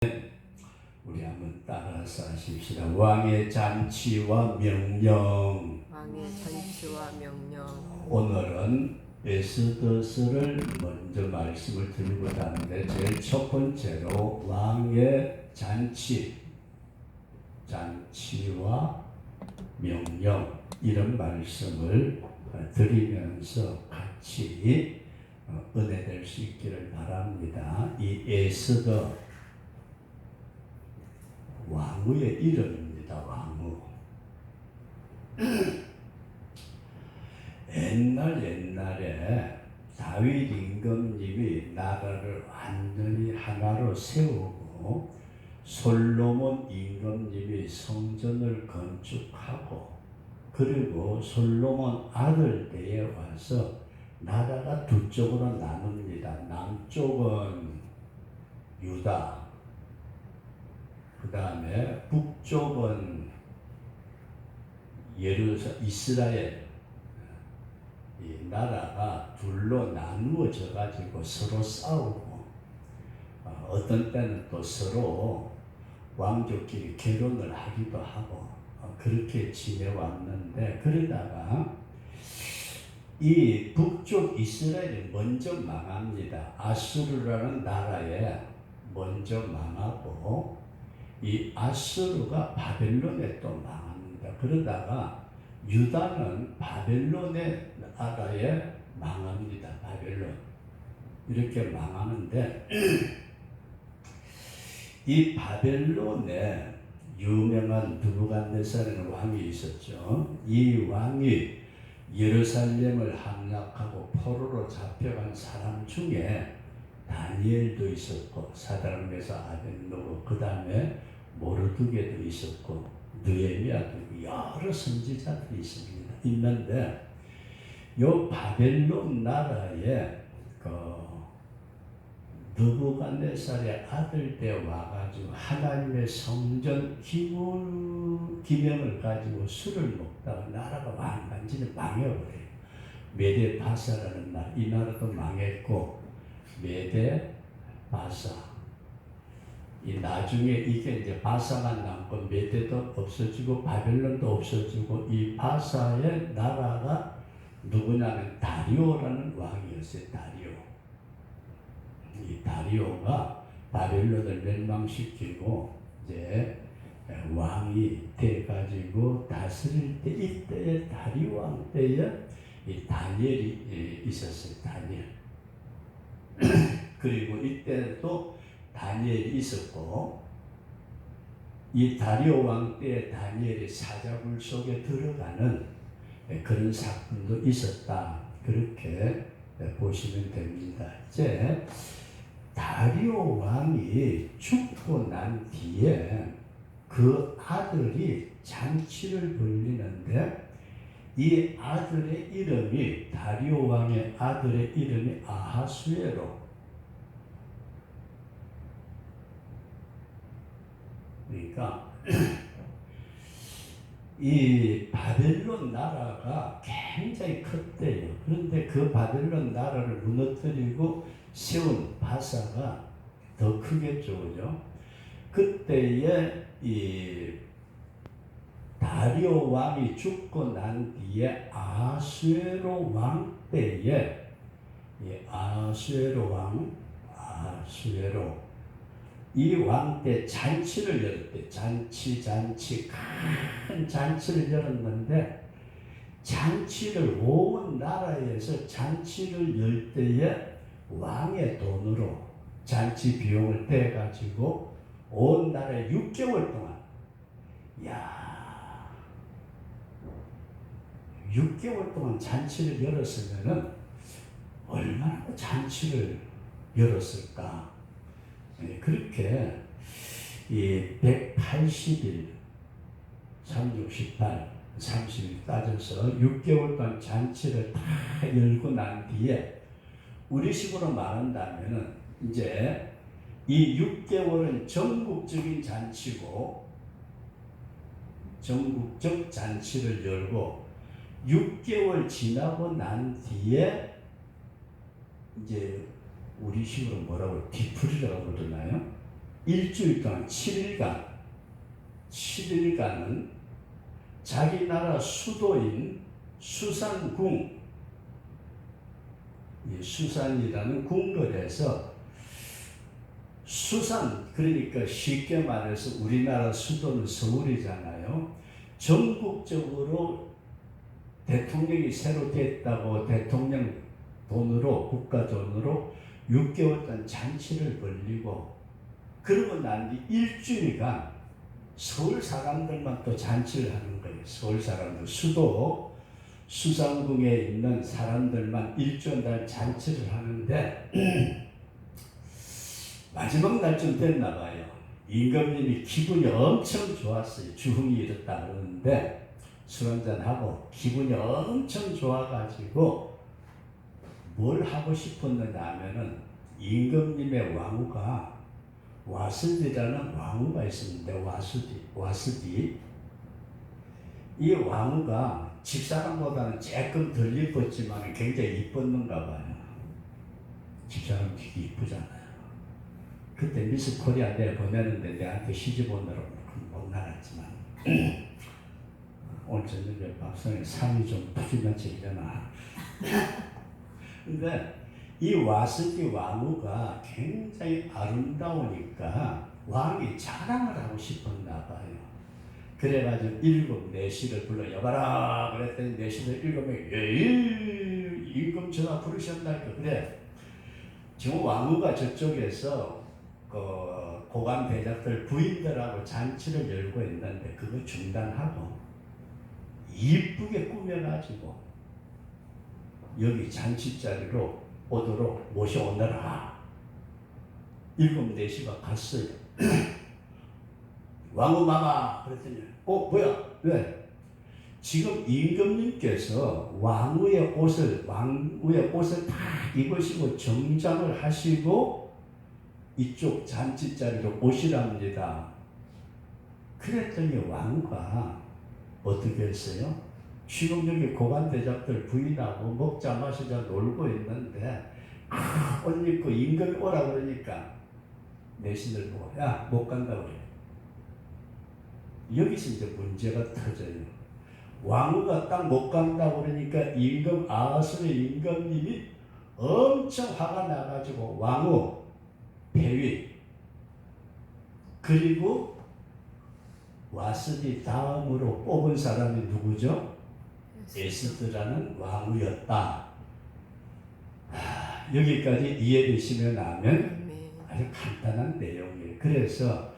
우리 한번 따라서 하십시다. 왕의 잔치와 명령. 왕의 잔치와 명령. 오늘은 에스더서를 먼저 말씀을 드리고자 하는데, 제일 첫 번째로 왕의 잔치와 명령, 이런 말씀을 드리면서 같이 은혜될 수 있기를 바랍니다. 이 에스더 왕후의 이름입니다. 왕후. 옛날에 다윗 임금님이 나라를 완전히 하나로 세우고 솔로몬 임금님이 성전을 건축하고, 그리고 솔로몬 아들 때에 와서 나라가 두 쪽으로 나눕니다. 남쪽은 유다, 그 다음에 북쪽은 이스라엘. 이 나라가 둘로 나누어져 가지고 서로 싸우고, 어떤 때는 또 서로 왕족끼리 결혼을 하기도 하고, 그렇게 지내왔는데, 그러다가 이 북쪽 이스라엘이 먼저 망합니다. 아수르라는 나라에 먼저 망하고, 이 아수르가 바벨론에 또 망합니다. 그러다가 유다는 바벨론의 나라에 망합니다. 바벨론. 이렇게 망하는데, 이 바벨론에 유명한 느부갓네살이라는 왕이 있었죠. 이 왕이 예루살렘을 함락하고 포로로 잡혀간 사람 중에 다니엘도 있었고, 사드락메사 아벳느고, 그 다음에 모르드게도 있었고, 느헤미야도 있고, 여러 선지자들이 있는데, 요 바벨론 나라에 느부갓네살의 아들 때 와가지고 하나님의 성전 기명을 가지고 술을 먹다가 나라가 완전히 망해버려요. 메데 바사라는 나라, 이 나라도 망했고, 메데 바사, 이 나중에 이게 이제 바사만 남고 메데도 없어지고 바벨론도 없어지고, 이 바사의 나라가 누구냐면 다리오라는 왕이었어요. 다리오. 이 다리오가 바벨론을 멸망시키고 이제 왕이 돼가지고 다스릴 때, 이때에 다리오 왕 때에 이 다니엘이 있었어요. 다니엘. 그리고 이때도 다니엘이 있었고, 이 다리오 왕 때에 다니엘이 사자굴 속에 들어가는 그런 사건도 있었다. 그렇게 보시면 됩니다. 이제 다리오 왕이 죽고 난 뒤에 그 아들이 잔치를 벌리는데, 이 아들의 이름이, 다리오 왕의 아들의 이름이 아하수에로. 그러니까 이 바벨론 나라가 굉장히 컸대요. 그런데 그 바벨론 나라를 무너뜨리고 세운 바사가 더 크겠죠, 그죠? 그때에 이 다리오 왕이 죽고 난 뒤에 아하수에로 왕 때에, 이 아하수에로 왕, 이 왕 때 잔치를 열었대. 큰 잔치를 열었는데, 잔치를 온 나라에서 잔치를 열 때에 왕의 돈으로 잔치 비용을 떼가지고 온 나라에 6개월 동안, 6개월 동안 잔치를 열었으면은 얼마나 잔치를 열었을까? 그렇게 이 180일, 368, 30일 따져서 6개월 동안 잔치를 다 열고 난 뒤에, 우리식으로 말한다면은 이제 이 6개월은 전국적인 잔치고, 전국적 잔치를 열고, 6개월 지나고 난 뒤에 이제 우리식으로 뭐라고, 뒤풀이라고 그러나요? 일주일 동안 7일간은 자기 나라 수도인 수산궁, 이 수산이라는 궁궐에서 수산, 그러니까 쉽게 말해서 우리나라 수도는 서울이잖아요. 전국적으로 대통령이 새로 됐다고 대통령 돈으로, 국가 돈으로 6개월 동안 잔치를 벌리고, 그러고 난 뒤 일주일간 서울 사람들만 또 잔치를 하는 거예요. 서울 사람들, 수도 수산궁에 있는 사람들만 일주일 잔치를 하는데 마지막 날쯤 됐나 봐요. 임금님이 기분이 엄청 좋았어요. 주흥이 이렇다 그러는데 술 한잔하고 기분이 엄청 좋아가지고 뭘 하고 싶었느냐 하면은, 임금님의 왕후가 와스디라는 왕후가 있었는데, 와스디 이 왕후가 집사람보다는 조금 덜 이뻤지만 굉장히 이뻤는가 봐요. 집사람 되게 이쁘잖아요. 그때 미스 코리아 내가 보냈는데 내한테 시집 오느라고 못 나갔지만 오늘 저녁에 밥상에 삶이 좀 푸짐하지 일어나. 근데 이 와스디 왕후가 굉장히 아름다우니까 왕이 자랑을 하고 싶었나 봐요. 그래가지고 일곱 내시를 불러 여봐라 그랬더니 내시들 7명이 임금 전하 부르셨다니까. 그래, 지금 왕후가 저쪽에서 고관 대작들 부인들하고 잔치를 열고 있는데 그거 중단하고 이쁘게 꾸며가지고 여기 잔치 자리로 오도록 모셔오너라. 7-4시가 갔어요. 왕후 마마 그랬더니 뭐야 왜? 지금 임금님께서 왕후의 옷을 다 입으시고 정장을 하시고 이쪽 잔치 자리로 오시랍니다. 그랬더니 왕후가 어떻게 했어요? 지금 여기 고관대작들 부인하고 먹자 마시자 놀고 있는데 옷 입고 임금이 오라 그러니까 내신들 보고 야 못 간다고 그래. 여기서 이제 문제가 터져요. 왕후가 딱 못 간다고 그러니까 아수르 임금님이 엄청 화가 나가지고 왕후 폐위, 그리고 와스디 다음으로 뽑은 사람이 누구죠? 에스드라는 왕후였다. 여기까지 이해되시면 하면 아주 간단한 내용이에요. 그래서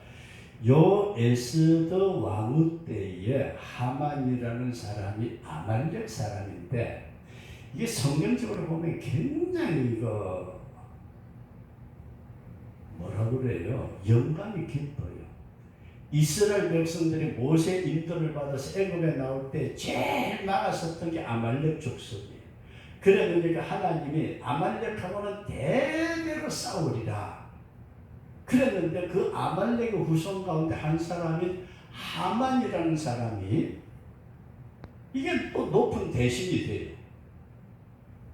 요 에스더 왕후 때에 하만이라는 사람이 아말렉 사람인데, 이게 성경적으로 보면 굉장히 뭐라 그래요? 영감이 깊어요. 이스라엘 백성들이 모세 인도를 받아서 애굽에 나올 때 제일 막았었던 게 아말렉 족속이에요. 그러니까 하나님이 아말렉하고는 대대로 싸우리라 그랬는데, 그 아말렉의 후손 가운데 한 사람인 하만이라는 사람이 이게 또 높은 대신이 돼요.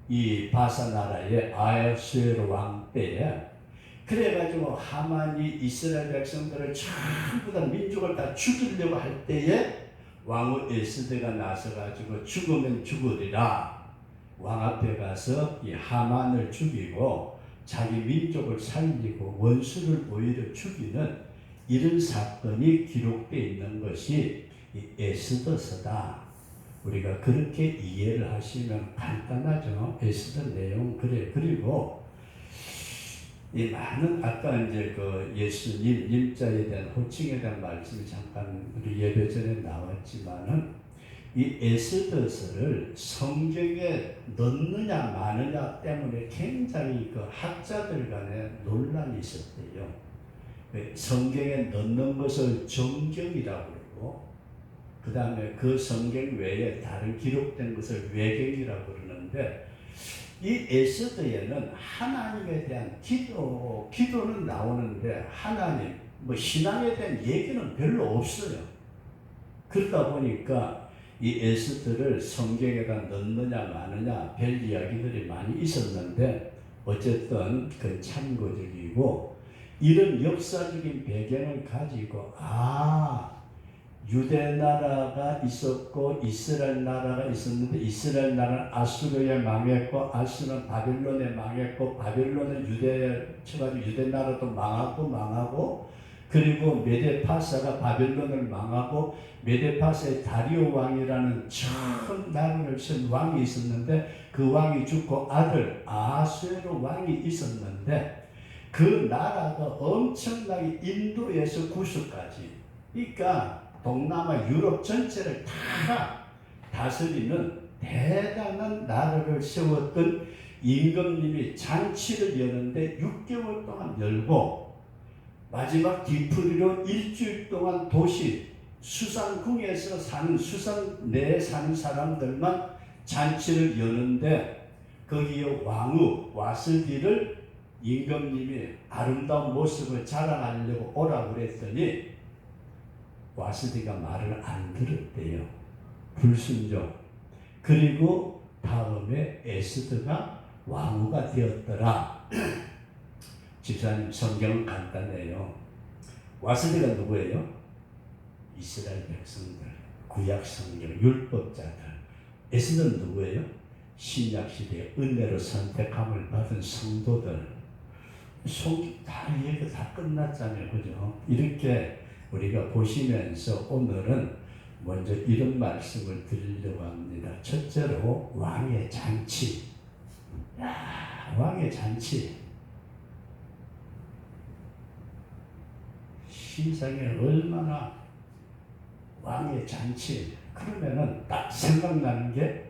이 바사 나라의 아하수에로 왕 때에. 그래가지고 하만이 이스라엘 백성들을 전부 다 민족을 다 죽이려고 할 때에 왕후 에스더가 나서가지고 죽으면 죽으리라. 왕 앞에 가서 이 하만을 죽이고 자기 민족을 살리고 원수를 오히려 죽이는 이런 사건이 기록되어 있는 것이 이 에스더서다. 우리가 그렇게 이해를 하시면 간단하죠. 에스더 내용 그래. 그리고 이 많은 아까 이제 그 예수님 님자에 대한 호칭에 대한 말씀이 잠깐 우리 예배 전에 나왔지만은, 이 에스더서를 성경에 넣느냐 마느냐 때문에 굉장히 그 학자들 간에 논란이 있었대요. 성경에 넣는 것을 정경이라고 그러고, 그 다음에 그 성경 외에 다른 기록된 것을 외경이라고 그러는데, 이 에스더에는 하나님에 대한 기도는 나오는데 하나님, 신앙에 대한 얘기는 별로 없어요. 그러다 보니까 이 에스더를 성경에다 넣느냐 마느냐 별 이야기들이 많이 있었는데, 어쨌든 그 참고적이고, 이런 역사적인 배경을 가지고 유대 나라가 있었고 이스라엘 나라가 있었는데 이스라엘 나라는 아수르에 망했고 아수르는 바빌론에 망했고 바빌론은 유대에 쳐가지고 유대 나라도 망하고 그리고 메데파사가 바빌론을 망하고 메데파사의 다리오 왕이라는 처음 나라를 세운 왕이 있었는데 그 왕이 죽고 아들 아수에로 왕이 있었는데 그 나라가 엄청나게 인도에서 구스까지 그러니까 동남아 유럽 전체를 다 다스리는 대단한 나라를 세웠던 임금님이 잔치를 여는데 6개월 동안 열고 마지막 뒤풀이로 일주일 동안 도시 수산궁에서 사는 수산 내에 사는 사람들만 잔치를 여는데 거기에 왕후 와스디를 임금님이 아름다운 모습을 자랑하려고 오라고 그랬더니 와스디가 말을 안 들었대요. 불순종. 그리고 다음에 에스더가 왕후가 되었더라. 집사님 성경은 간단해요. 와스디가 누구예요? 이스라엘 백성들, 구약 성경, 율법자들. 에스더는 누구예요? 신약 시대에 은혜로 선택함을 받은 성도들. 다 얘기가 다 끝났잖아요, 그죠? 이렇게 우리가 보시면서 오늘은 먼저 이런 말씀을 드리려고 합니다. 첫째로 왕의 잔치. 왕의 잔치. 시상에 얼마나 왕의 잔치. 그러면은 딱 생각나는 게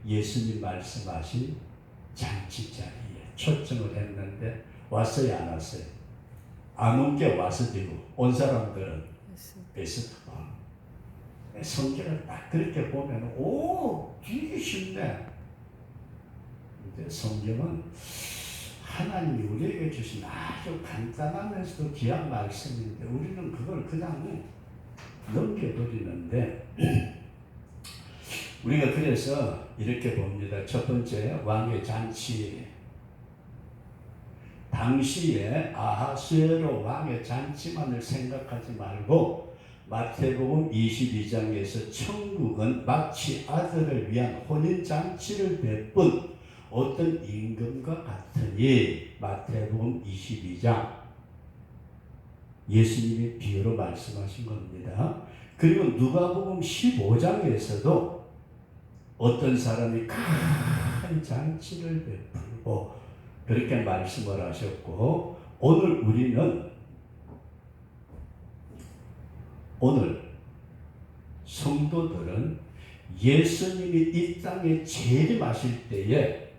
예수님 말씀하신 잔치 자리에 초청을 했는데 왔어요, 안 왔어요? 안 온 게 와스디고 온 사람들은 에스더가. 성경을 딱 그렇게 보면 되게 쉽네. 근데 성경은 하나님이 우리에게 주신 아주 간단하면서도 귀한 말씀인데 우리는 그걸 그냥 넘겨버리는데 우리가 그래서 이렇게 봅니다. 첫 번째, 왕의 잔치. 당시에 아하수에로 왕의 잔치만을 생각하지 말고 마태복음 22장에서 천국은 마치 아들을 위한 혼인잔치를 베푼 어떤 임금과 같으니 마태복음 22장 예수님이 비유로 말씀하신 겁니다. 그리고 누가복음 15장에서도 어떤 사람이 큰 잔치를 베풀고 그렇게 말씀을 하셨고 오늘 성도들은 예수님이 이 땅에 재림하실 때에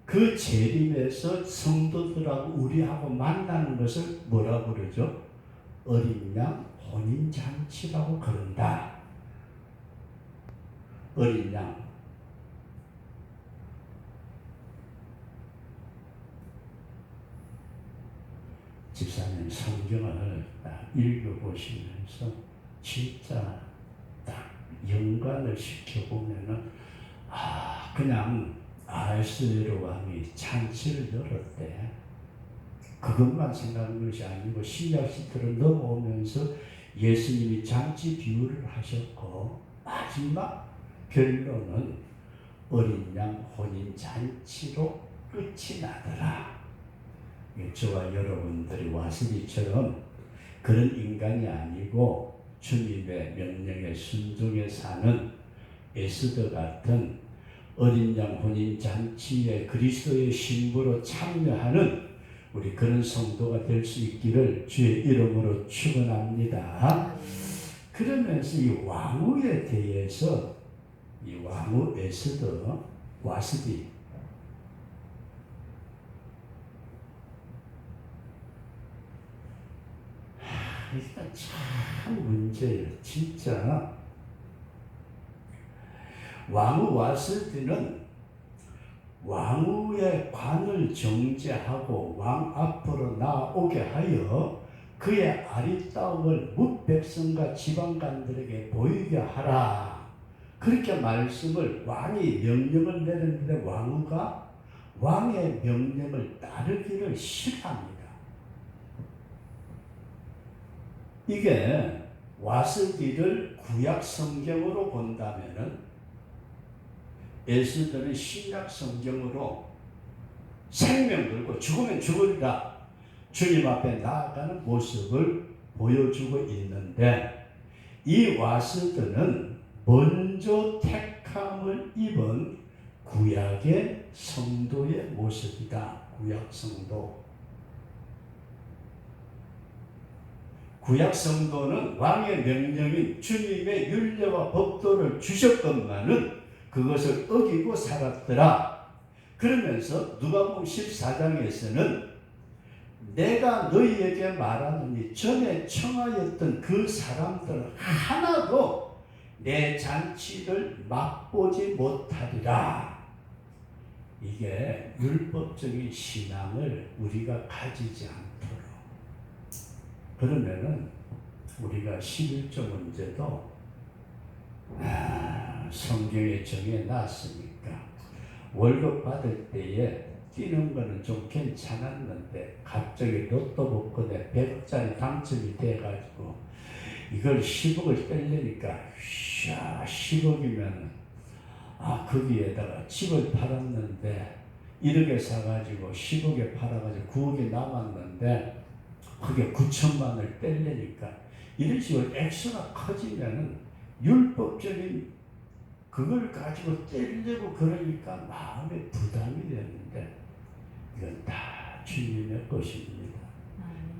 그 재림에서 성도들하고 우리하고 만나는 것을 뭐라고 그러죠? 어린 양 혼인잔치라고 그런다. 어린 양. 집사님 성경을 딱 읽어보시면서 진짜 딱 연관을 시켜보면은 그냥 아하수에로 왕이 잔치를 열었대. 그것만 생각하는 것이 아니고 신약 시대를 넘어오면서 예수님이 잔치 비유를 하셨고 마지막 결론은 어린 양 혼인 잔치로 끝이 나더라. 저와 여러분들이 와스디처럼 그런 인간이 아니고 주님의 명령에 순종해 사는 에스더 같은 어린 양 혼인 잔치에 그리스도의 신부로 참여하는 우리 그런 성도가 될 수 있기를 주의 이름으로 축원합니다. 그러면서 이 왕후에 대해서 이 왕후 에스더 와스디 일단 참 문제예요. 진짜 왕후 와스디는 왕후의 관을 정죄하고 왕 앞으로 나오게 하여 그의 아리따움을 뭇 백성과 지방간들에게 보이게 하라. 그렇게 말씀을 왕이 명령을 내렸는데 왕후가 왕의 명령을 따르기를 싫어합니다. 이게 와스디를 구약 성경으로 본다면은 에스더는 신약 성경으로 생명 들고 죽으면 죽으리라 주님 앞에 나아가는 모습을 보여주고 있는데, 이 와스드는 먼저 택함을 입은 구약의 성도의 모습이다. 구약 성도. 구약 성도는 왕의 명령인 주님의 율례와 법도를 주셨건만은 그것을 어기고 살았더라. 그러면서 누가복음 14장에서는 내가 너희에게 말하노니 전에 청하였던 그 사람들 하나도 내 잔치를 맛보지 못하리라. 이게 율법적인 신앙을 우리가 가지지 않도록. 그러면은 우리가 11조 문제도 성경에 정해 놨으니까 월급 받을 때에 뛰는 거는 좀 괜찮았는데 갑자기 로또 복권에 100억짜리 당첨이 돼가지고 이걸 10억을 떼려니까 10억이면 거기에다가 집을 팔았는데 1억에 사가지고 10억에 팔아가지고 9억이 남았는데 그게 9천만 원을 떼려니까 이런 식으로 액수가 커지면은 율법적인 그걸 가지고 떼려고 그러니까 마음에 부담이 되는데 이건 다 주님의 것입니다.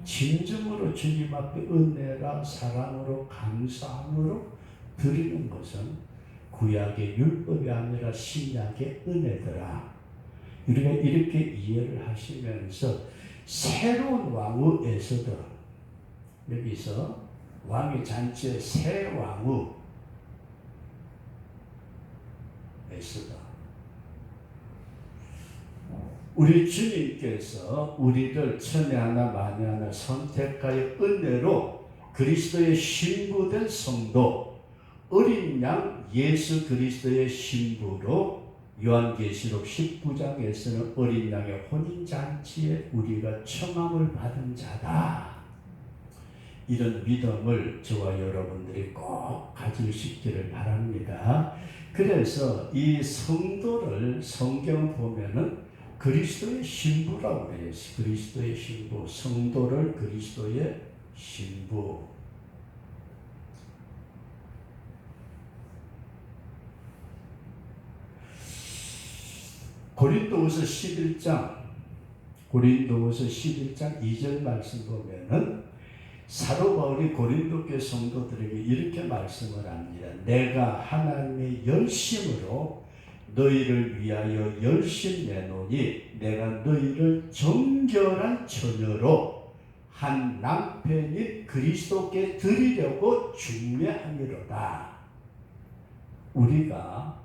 진정으로 주님 앞에 은혜라 사랑으로 감사함으로 드리는 것은 구약의 율법이 아니라 신약의 은혜더라. 우리가 이렇게 이해를 하시면서 새로운 왕후에서도 여기서 왕의 잔치의 새 왕후에서도 우리 주님께서 우리를 천에 하나 만에 하나 선택하여 은혜로 그리스도의 신부된 성도, 어린 양 예수 그리스도의 신부로 요한계시록 19장에서는 어린 양의 혼인잔치에 우리가 청함을 받은 자다. 이런 믿음을 저와 여러분들이 꼭 가지시기를 바랍니다. 그래서 이 성도를 성경 보면은 그리스도의 신부라고 해요. 그리스도의 신부, 성도를 그리스도의 신부. 고린도후서 11장 2절 말씀 보면은 사도 바울이 고린도교 성도들에게 이렇게 말씀을 합니다. 내가 하나님의 열심으로 너희를 위하여 열심 내노니 내가 너희를 정결한 처녀로 한 남편인 그리스도께 드리려고 중매함이로다. 우리가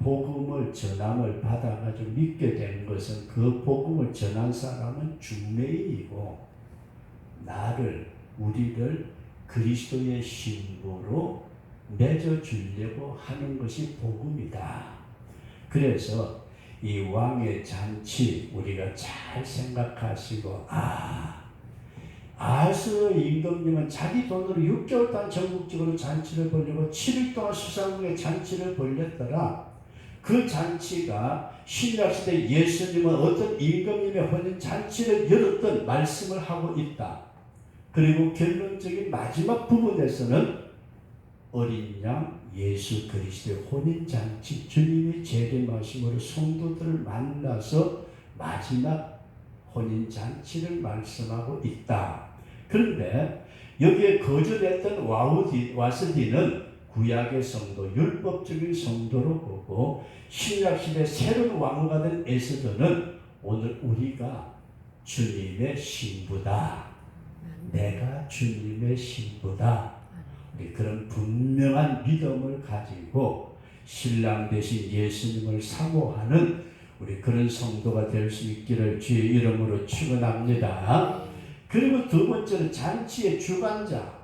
복음을 전함을 받아가지고 믿게 된 것은 그 복음을 전한 사람은 중매인이고 우리를 그리스도의 신부로 맺어주려고 하는 것이 복음이다. 그래서 이 왕의 잔치 우리가 잘 생각하시고 아하스 임금님은 자기 돈으로 6개월 동안 전국적으로 잔치를 벌리고 7일 동안 수상국의 잔치를 벌렸더라. 그 잔치가 신약시대 예수님은 어떤 임금님의 혼인 잔치를 열었던 말씀을 하고 있다. 그리고 결론적인 마지막 부분에서는 어린 양 예수 그리스도의 혼인잔치, 주님이 재림하심으로 성도들을 만나서 마지막 혼인잔치를 말씀하고 있다. 그런데 여기에 거절했던 와스디는 구약의 성도, 율법적인 성도로 보고 신약시대 새로운 왕후가 된 에스더는 오늘 우리가 주님의 신부다. 내가 주님의 신부다. 우리 그런 분명한 믿음을 가지고 신랑 대신 예수님을 사모하는 우리 그런 성도가 될 수 있기를 주의 이름으로 축원합니다. 그리고 두 번째는 잔치의 주관자.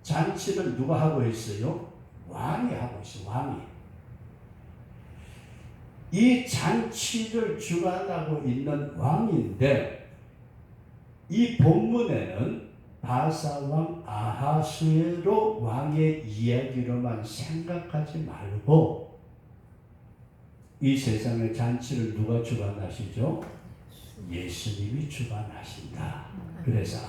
잔치를 누가 하고 있어요? 왕이 하고 있어요. 왕이. 이 잔치를 주관하고 있는 왕인데 이 본문에는 바사왕 아하수에로 왕의 이야기로만 생각하지 말고 이 세상의 잔치를 누가 주관하시죠? 예수님이 주관하신다. 그래서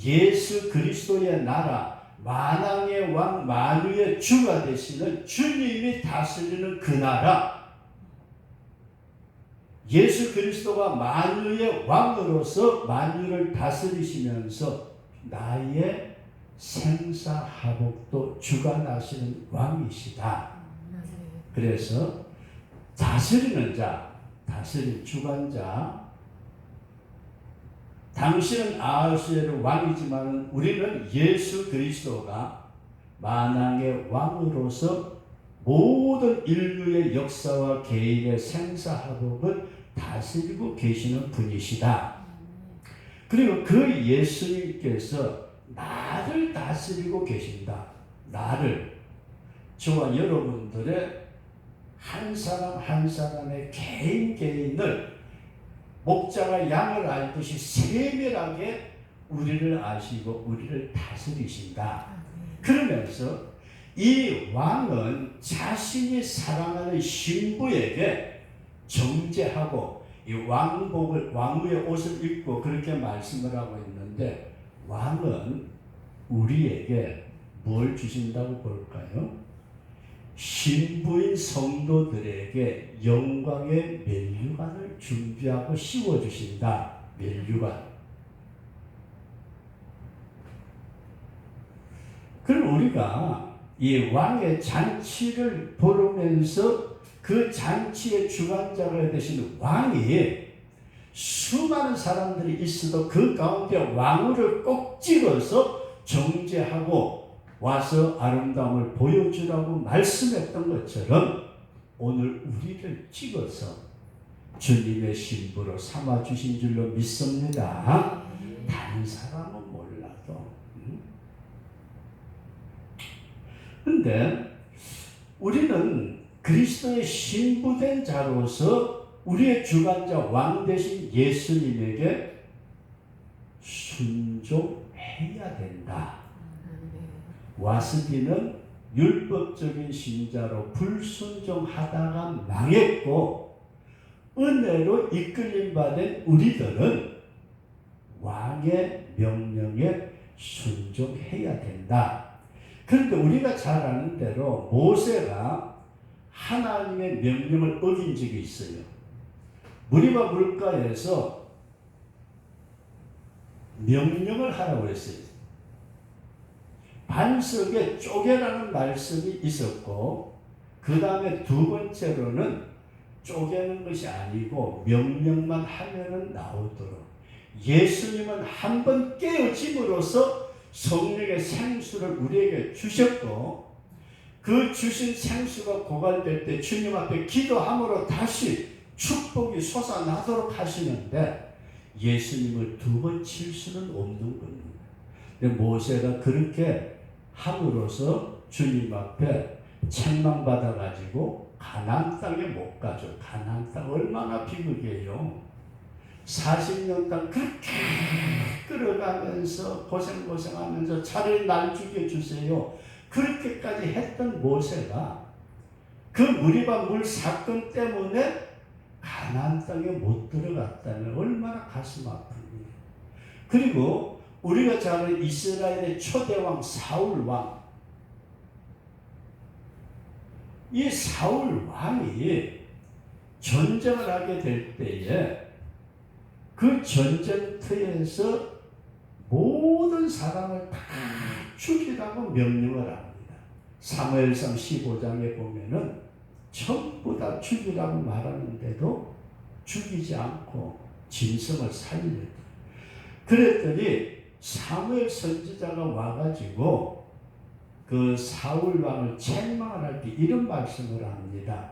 예수 그리스도의 나라 만왕의 왕 만유의 주가 되시는 주님이 다스리는 그 나라, 예수 그리스도가 만유의 왕으로서 만유를 다스리시면서 나의 생사화복도 주관하시는 왕이시다. 그래서 다스리는 자, 다스린 주관자, 당신은 아하수에로 왕이지만 우리는 예수 그리스도가 만왕의 왕으로서 모든 인류의 역사와 개인의 생사화복을 다스리고 계시는 분이시다. 그리고 그 예수님께서 나를 다스리고 계신다. 나를, 저와 여러분들의 한 사람 한 사람의 개인을 목자가 양을 알듯이 세밀하게 우리를 아시고 우리를 다스리신다. 그러면서 이 왕은 자신이 사랑하는 신부에게 정죄하고 이 왕복을, 왕후의 옷을 입고 그렇게 말씀을 하고 있는데, 왕은 우리에게 뭘 주신다고 볼까요? 신부인 성도들에게 영광의 면류관을 준비하고 씌워주신다. 면류관. 그럼 우리가 이 왕의 잔치를 보면서 그 잔치의 주관자가 되시는 왕이 수많은 사람들이 있어도 그 가운데 왕후를 꼭 찍어서 정죄하고 와서 아름다움을 보여주라고 말씀했던 것처럼 오늘 우리를 찍어서 주님의 신부로 삼아주신 줄로 믿습니다. 다른 사람은 몰라도. 근데 우리는 그리스도의 신부된 자로서 우리의 주관자 왕 되신 예수님에게 순종해야 된다. 와스디는 율법적인 신자로 불순종하다가 망했고, 은혜로 이끌림 받은 우리들은 왕의 명령에 순종해야 된다. 그런데 우리가 잘 아는 대로 모세가 하나님의 명령을 어긴 적이 있어요. 무리바 물가에서 명령을 하라고 했어요. 반석에 쪼개라는 말씀이 있었고, 그 다음에 두 번째로는 쪼개는 것이 아니고 명령만 하면은 나오도록, 예수님은 한 번 깨어짐으로써 성령의 생수를 우리에게 주셨고, 그 주신 생수가 고갈될 때 주님 앞에 기도함으로 다시 축복이 솟아나도록 하시는데, 예수님을 두 번 칠 수는 없는 겁니다. 모세가 그렇게 함으로써 주님 앞에 책망받아가지고 가나안 땅에 못 가죠. 가나안 땅 얼마나 비극이에요. 40년 동안 그렇게 끌어가면서 고생하면서 차라리 날 죽여주세요. 그렇게까지 했던 모세가 그 무리바 물 사건 때문에 가나안 땅에 못 들어갔다면 얼마나 가슴 아픕니까. 그리고 우리가 잘 아는 이스라엘의 초대왕 사울왕, 이 사울왕이 전쟁을 하게 될 때에 그 전쟁터에서 모든 사람을 다 죽이라고 명령을 합니다. 사무엘상 15장에 보면은 전부 다 죽이라고 말하는데도 죽이지 않고 진성을 살렸다. 그랬더니 사무엘 선지자가 와가지고 그 사울 왕을 책망을 할 때 이런 말씀을 합니다.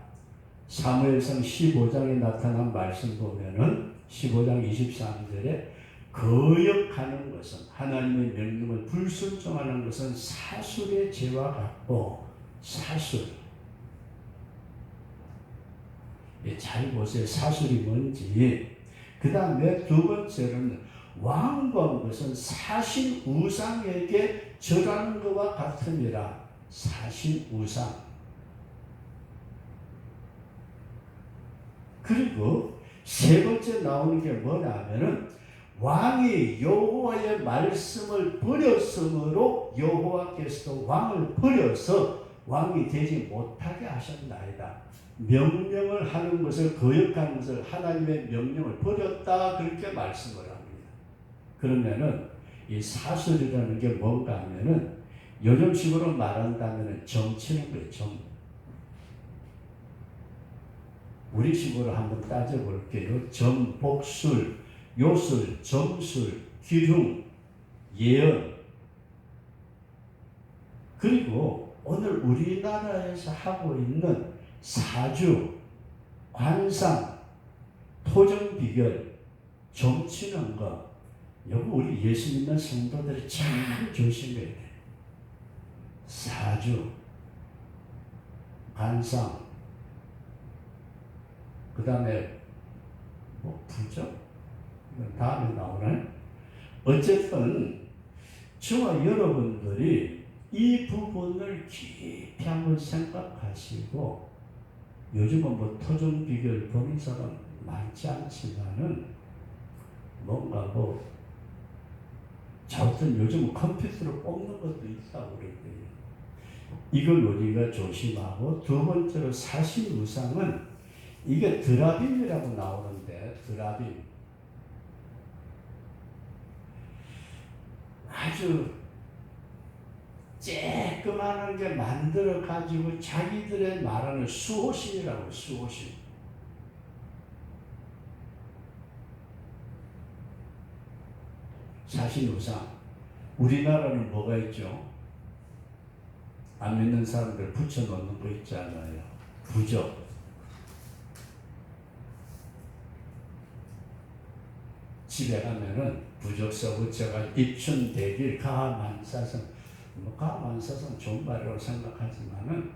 사무엘상 15장에 나타난 말씀 보면은 15장 23절에 거역하는 것은, 하나님의 명령을 불순종하는 것은 사술의 죄와 같고, 사술. 잘 보세요. 사술이 뭔지. 그 다음에 두 번째로는 왕과 한 것은 사신 우상에게 절하는 것과 같으니라. 사신 우상. 그리고 세 번째 나오는 게 뭐냐면은 왕이 여호와의 말씀을 버렸으므로 여호와께서도 왕을 버려서 왕이 되지 못하게 하셨나이다. 명령을 하는 것을 거역하는 것을 하나님의 명령을 버렸다 그렇게 말씀을 합니다. 그러면은 이 사술이라는 게 뭔가 하면은 요즘식으로 말한다면은 점치는 거예요. 점. 우리식으로 한번 따져볼게요. 점, 복술, 요술, 점술, 기흉, 예언. 그리고 오늘 우리나라에서 하고 있는 사주, 관상, 토정비결, 점치는 거, 이거 우리 예수 믿는 성도들이 참 조심해야 돼. 사주, 관상, 그 다음에 뭐 부적? 다음에 나오네. 어쨌든 저와 여러분들이 이 부분을 깊이 한번 생각하시고, 요즘은 뭐 토종 비결 보는 사람 많지 않지만은 뭔가 뭐 저것은 요즘 컴퓨터로 뽑는 것도 있다고 그러거든요. 이걸 우리가 조심하고, 두 번째로 사신 우상은 이게 드라빔이라고 나오는데, 드라빔 아주 쬐끄만한 게 만들어 가지고 자기들의 말하는 수호신이라고. 수호신. 사신우상. 우리나라는 뭐가 있죠? 안 믿는 사람들 붙여놓는 거 있잖아요. 부적. 집에 가면은 부적서 붙여가 입춘대길 가만사성. 뭐 가만사성 좋은 말이라고 생각하지만은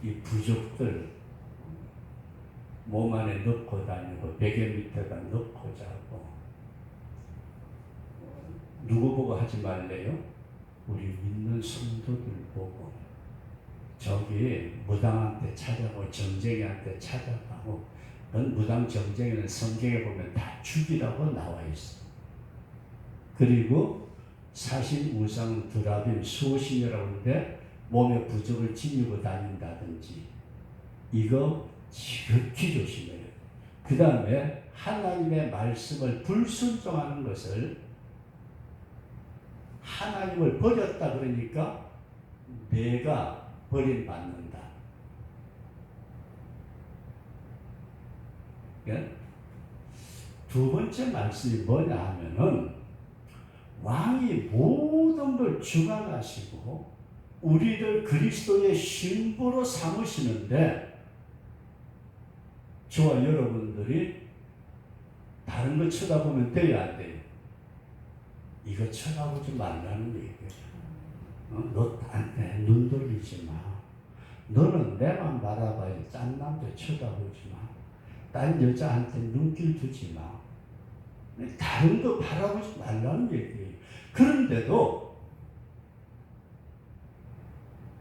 이 부적들 몸 안에 넣고 다니고 베개 밑에다 넣고 자고. 누구 보고 하지 말래요? 우리 믿는 성도들 보고. 저기 무당한테 찾아가고 정쟁이한테 찾아가고. 넌 무당 정쟁에는 성경에 보면 다 죽이라고 나와 있어. 그리고 사신 우상 드라빔 수호신이라고 하는데 몸에 부적을 지니고 다닌다든지, 이거 지극히 조심해요. 그 다음에 하나님의 말씀을 불순종하는 것을, 하나님을 버렸다 그러니까 내가 버림받는다. 예? 두 번째 말씀이 뭐냐 하면은 왕이 모든 걸 주관하시고 우리를 그리스도의 신부로 삼으시는데, 저와 여러분들이 다른 거 쳐다보면 돼야 안 돼요? 이거 쳐다보지 말라는 얘기예요. 너 딴데 눈 돌리지 마. 너는 내만 바라봐야지. 딴 남자 쳐다보지 마. 딴 여자한테 눈길 두지 마. 다른 거 바라보지 말라는 얘기예요. 그런데도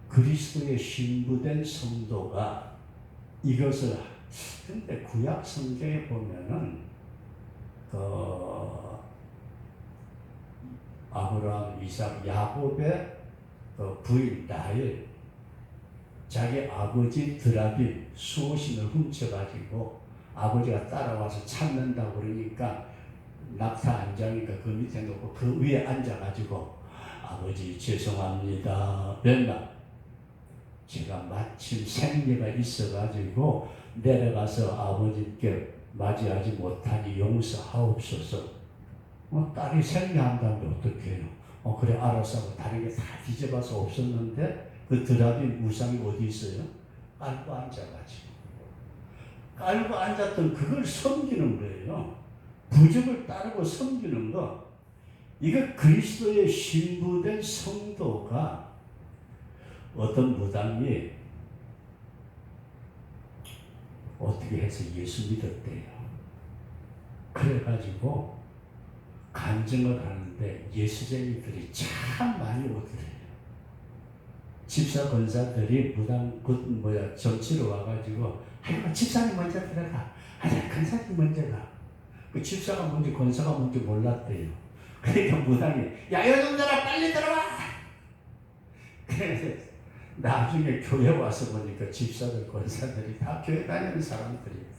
그리스도의 신부된 성도가 이것을, 근데 구약 성경에 보면은 아브라함, 이삭, 야곱의 부인 라헬, 자기 아버지 드라빔 수호신을 훔쳐가지고 아버지가 따라와서 찾는다고 그러니까 낙타 안장이니까 그 밑에 놓고 그 위에 앉아가지고, 아버지 죄송합니다. 맨날 제가 마침 생리가 있어가지고 내려가서 아버지께 맞이하지 못하니 용서하옵소서. 딸이 생리한다는데 어떡해요? 그래 알았어 하고 다른 게 다 뒤져봐서 없었는데 그 드라빔 우상이 어디 있어요? 깔고 앉아가지고. 깔고 앉았던 그걸 섬기는 거예요. 부적을 따르고 섬기는 거. 이거 그리스도의 신부된 성도가, 어떤 무당이 어떻게 해서 예수 믿었대요. 그래가지고 간증을 하는데 예수쟁이들이 참 많이 오더래요. 집사 권사들이 정치로 와가지고 아이고 집사님 먼저 들어가. 아니 권사님 먼저 가. 그 집사가 뭔지 권사가 뭔지 몰랐대요. 그러니까 무당이 야 이놈들아 빨리 들어와. 그래서 나중에 교회 와서 보니까 집사들 권사들이 다 교회 다니는 사람들이에요.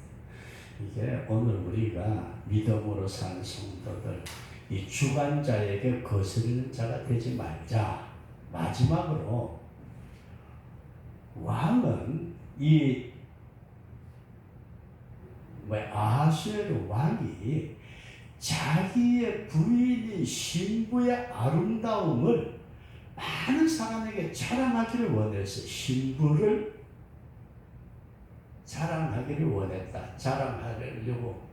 이게 오늘 우리가 믿음으로 사는 성도들 이 주관자에게 거스르는 자가 되지 말자. 마지막으로 왕은 이 아하수에로 왕이 자기의 부인인 신부의 아름다움을 많은 사람에게 자랑하기를 원해서 신부를 자랑하기를 원했다. 자랑하려고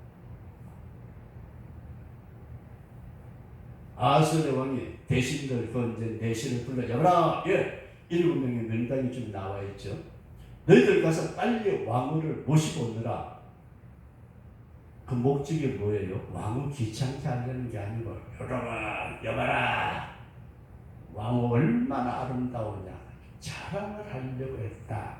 아하수의 왕이 대신들 내신을 불러 여봐라. 예. 7명의 명단이 좀 나와 있죠. 너희들 가서 빨리 왕후를 모시고 오느라. 그 목적이 뭐예요? 왕후 귀찮게 하려는 게 아니고 여봐라 왕후 얼마나 아름다우냐 자랑을 하려고 했다.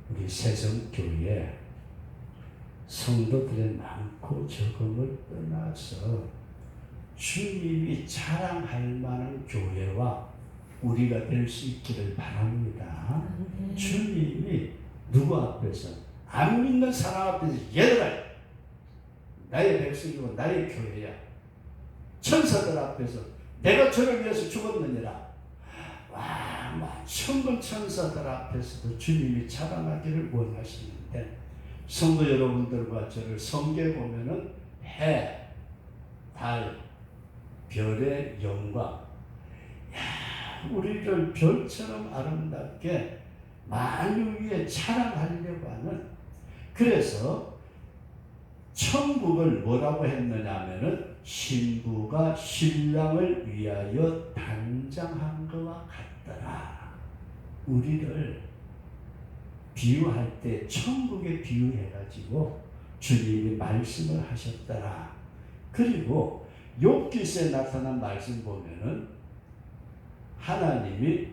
우리 세성교회 성도들의 많고 적음을 떠나서 주님이 자랑할 만한 교회와 우리가 될 수 있기를 바랍니다. 주님이 누구 앞에서? 안 믿는 사람 앞에서 얘들아 나의 백성이고 나의 교회야. 천사들 앞에서 내가 저를 위해서 죽었느니라. 천군 천사들 앞에서도 주님이 자랑하기를 원하시는데 성도 여러분들과 저를 성경에 보면은 해, 달, 별의 영광 우리를 별처럼 아름답게 만유 위에 자랑하려고 하는 그래서 천국을 뭐라고 했느냐 하면은 신부가 신랑을 위하여 단장한 것과 같더라. 우리를 비유할 때 천국에 비유해가지고 주님이 말씀을 하셨더라. 그리고 욥기서에 나타난 말씀 보면은 하나님이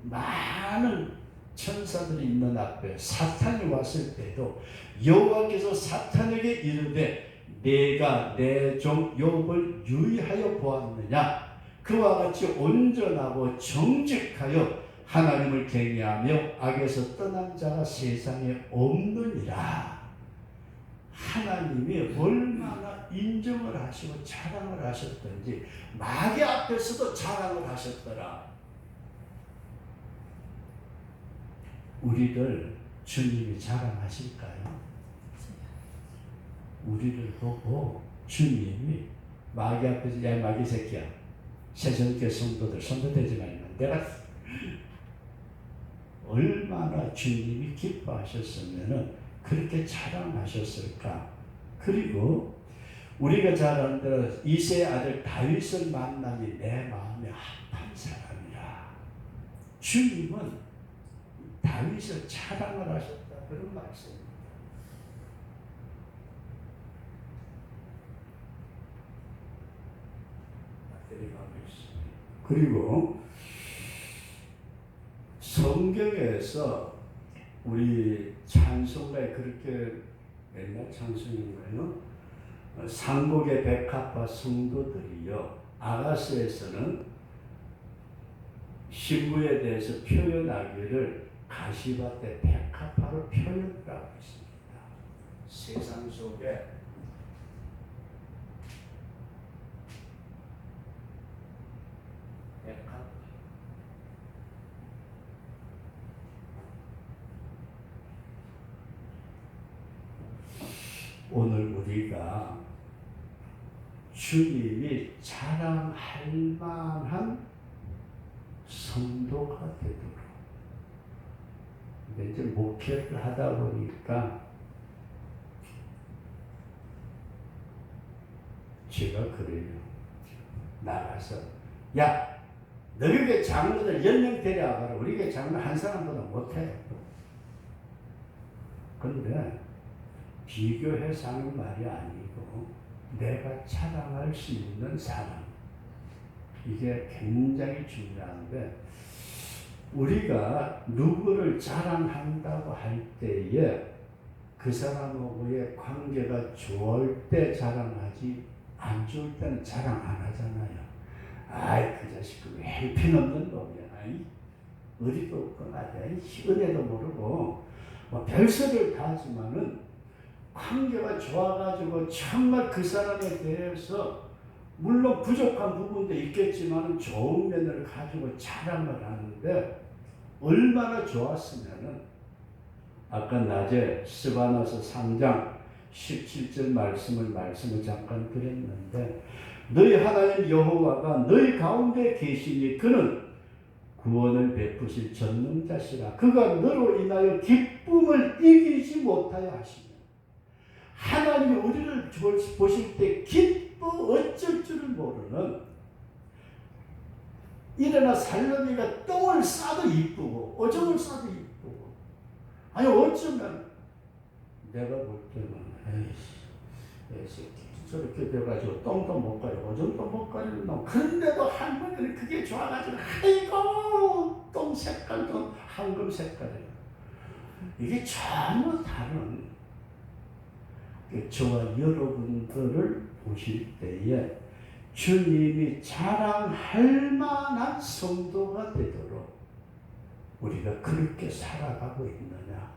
많은 천사들이 있는 앞에 사탄이 왔을 때도 여호와께서 사탄에게 이르되 내가 내 종 욥을 유의하여 보았느냐 그와 같이 온전하고 정직하여 하나님을 경외하며 악에서 떠난 자가 세상에 없느니라. 하나님이 얼마나 인정을 하시고 자랑을 하셨던지 마귀 앞에서도 자랑을 하셨더라. 우리를 주님이 자랑하실까요? 우리를 보고 주님이 마귀 앞에서 야 마귀 새끼야 세상교회 성도들 손도대지 말면 내가 얼마나 주님이 기뻐하셨으면 그렇게 자랑하셨을까. 그리고 우리가 잘 아는 대로 이새의 아들 다윗을 만나니 내 마음에 합한 사람이라. 주님은 다윗을 자랑을 하셨다 그런 말씀입니다. 그리고 성경에서 우리 찬송가에 그렇게 옛날 찬송인가요? 상곡의 백합화 성도들이요. 아가스에서는 신부에 대해서 표현하기를 가시밭의 백합화로 표현하고 있습니다. 세상 속에 백합화 오늘 우리가 주님이 자랑할 만한 성도가 되도록 근데 이제 목회를 하다 보니까 제가 그래요. 나가서 야 너희 교회 장로들 10명 데려와봐라. 우리 교회 장로 한 사람보다 못해. 그런데 비교해서 하는 말이 아니고 내가 자랑할 수 있는 사람. 이게 굉장히 중요한데 우리가 누구를 자랑한다고 할 때에 그 사람하고의 관계가 좋을 때 자랑하지 안 좋을 때는 자랑 안 하잖아요. 아이 그 자식 그 형편없는 놈이야. 아이, 의리도 없고 말이야. 은혜도 모르고 뭐 별소리를 다 하지만은 관계가 좋아가지고 정말 그 사람에 대해서 물론 부족한 부분도 있겠지만 좋은 면을 가지고 자랑을 하는데 얼마나 좋았으면은 아까 낮에 스바나서 3장 17절 말씀을 잠깐 드렸는데 너희 하나님 여호와가 너희 가운데 계시니 그는 구원을 베푸실 전능자시라. 그가 너로 인하여 기쁨을 이기지 못하여 하시며 하나님이 우리를 보실 때 기뻐 어쩔 줄을 모르는 일어나 살려니가 똥을 싸도 이쁘고 오줌을 싸도 이쁘고 아니 어쩌면 내가 볼 때는 에이씨 저렇게 돼가지고 똥도 못 가리고 오줌도 못 가리는 놈 그런데도 할머니는 그게 좋아가지고 아이고 똥 색깔도 황금 색깔이에요. 이게 전혀 다른 저와 여러분들을 보실 때에 주님이 자랑할 만한 성도가 되도록 우리가 그렇게 살아가고 있느냐.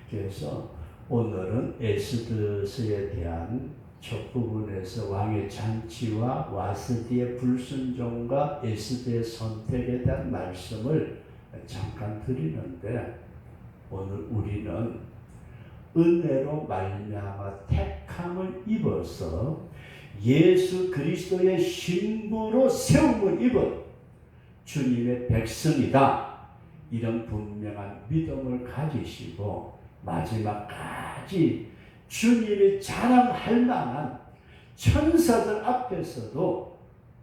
그래서 오늘은 에스더서에 대한 첫 부분에서 왕의 잔치와 와스디의 불순종과 에스더의 선택에 대한 말씀을 잠깐 드리는데 오늘 우리는 은혜로 말미암아 택함을 입어서 예수 그리스도의 신부로 세움을 입은 주님의 백성이다. 이런 분명한 믿음을 가지시고 마지막까지 주님이 자랑할 만한 천사들 앞에서도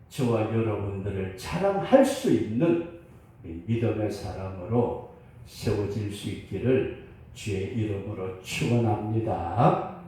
저와 여러분들을 자랑할 수 있는 믿음의 사람으로 세워질 수 있기를 주의 이름으로 축원합니다.